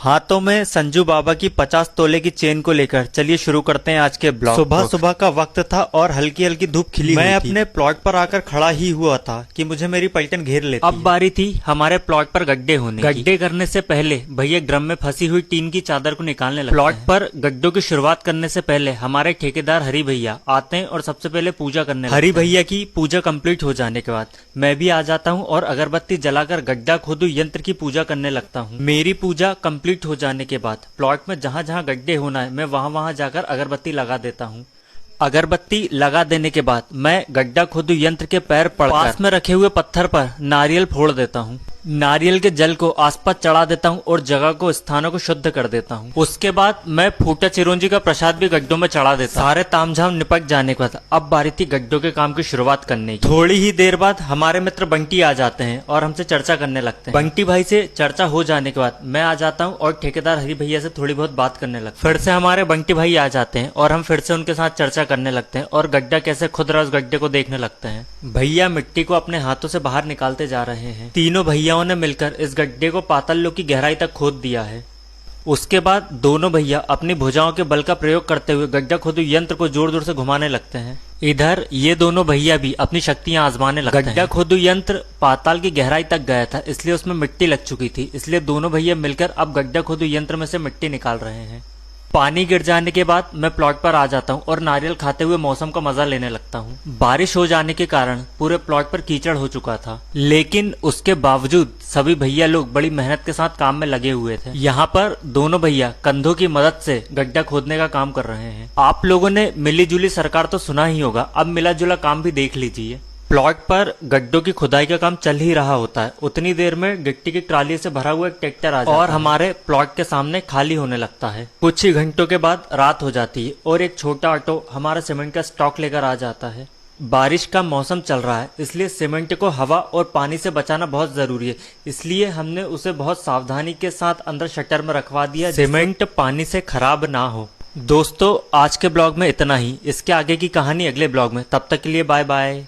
हाथों में संजू बाबा की 50 तोले की चेन को लेकर चलिए शुरू करते हैं आज के ब्लॉग। सुबह सुबह का वक्त था और हल्की हल्की धूप खिली हुई थी। मैं अपने प्लॉट पर आकर खड़ा ही हुआ था कि मुझे मेरी पलटन घेर लेती। अब बारी थी हमारे प्लॉट पर गड्ढे होने की। गड्ढे करने से पहले भैया ड्रम में फंसी हुई टीन की चादर को निकालने लगे। प्लॉट पर गड्ढों की शुरुआत करने से पहले हमारे ठेकेदार हरि भैया आते हैं और सबसे पहले पूजा करने लगते हैं। हरि भैया की पूजा कंप्लीट हो जाने के बाद मैं भी आ जाता हूँ और अगरबत्ती जलाकर गड्ढा खोदू यंत्र की पूजा करने लगता हूँ। मेरी पूजा कंप्लीट हो जाने के बाद प्लॉट में जहां जहां गड्ढे होना है मैं वहां जाकर अगरबत्ती लगा देता हूं। अगरबत्ती लगा देने के बाद मैं गड्ढा खोदू यंत्र के पैर पड़कर पास में रखे हुए पत्थर पर नारियल फोड़ देता हूं। नारियल के जल को आसपास चढ़ा देता हूं और जगह को स्थानों को शुद्ध कर देता हूं। उसके बाद मैं फूटा चिरौंजी का प्रसाद भी गड्ढों में चढ़ा देता हूं। सारे तामझाम निपट जाने के बाद अब बारी थी गड्ढों के काम की शुरुआत करने की। थोड़ी ही देर बाद हमारे मित्र बंटी आ जाते हैं और हमसे चर्चा करने लगते हैं। बंटी भाई से चर्चा हो जाने के बाद मैं आ जाता हूँ और ठेकेदार हरि भैया से थोड़ी बहुत बात करने लगता हूं। फिर से हमारे बंटी भाई आ जाते हैं और हम फिर से उनके साथ चर्चा करने लगते हैं और गड्ढा कैसे खुद रहा उस गड्ढे को देखने लगते हैं। भैया मिट्टी को अपने हाथों से बाहर निकालते जा रहे हैं। तीनों भैयाओं ने मिलकर इस गड्ढे को पाताल लोक की गहराई तक खोद दिया है। उसके बाद दोनों भैया अपनी भुजाओं के बल का प्रयोग करते हुए गड्ढा खोदू यंत्र को जोर जोर से घुमाने लगते हैं। इधर ये दोनों भैया भी अपनी शक्तियां आजमाने लगते हैं। गड्ढा खोदू यंत्र पाताल की गहराई तक गया था, इसलिए उसमें मिट्टी लग चुकी थी। इसलिए दोनों भैया मिलकर अब गड्ढा खोदू यंत्र में से मिट्टी निकाल रहे हैं। पानी गिर जाने के बाद मैं प्लॉट पर आ जाता हूँ और नारियल खाते हुए मौसम का मजा लेने लगता हूँ। बारिश हो जाने के कारण पूरे प्लॉट पर कीचड़ हो चुका था, लेकिन उसके बावजूद सभी भैया लोग बड़ी मेहनत के साथ काम में लगे हुए थे। यहाँ पर दोनों भैया कंधों की मदद से गड्ढा खोदने का काम कर रहे हैं। आप लोगों ने मिली जुली सरकार तो सुना ही होगा, अब मिला जुला काम भी देख लीजिए। प्लॉट पर गड्ढों की खुदाई का काम चल ही रहा होता है। उतनी देर में गिट्टी की ट्राली से भरा हुआ एक ट्रैक्टर आ जाता है और हमारे प्लॉट के सामने खाली होने लगता है। कुछ ही घंटों के बाद रात हो जाती है और एक छोटा ऑटो हमारा सीमेंट का स्टॉक लेकर आ जाता है। बारिश का मौसम चल रहा है, इसलिए सीमेंट को हवा और पानी से बचाना बहुत जरूरी है। इसलिए हमने उसे बहुत सावधानी के साथ अंदर शटर में रखवा दिया, सीमेंट पानी से खराब ना हो। दोस्तों, आज के ब्लॉग में इतना ही। इसके आगे की कहानी अगले ब्लॉग में। तब तक के लिए बाय बाय।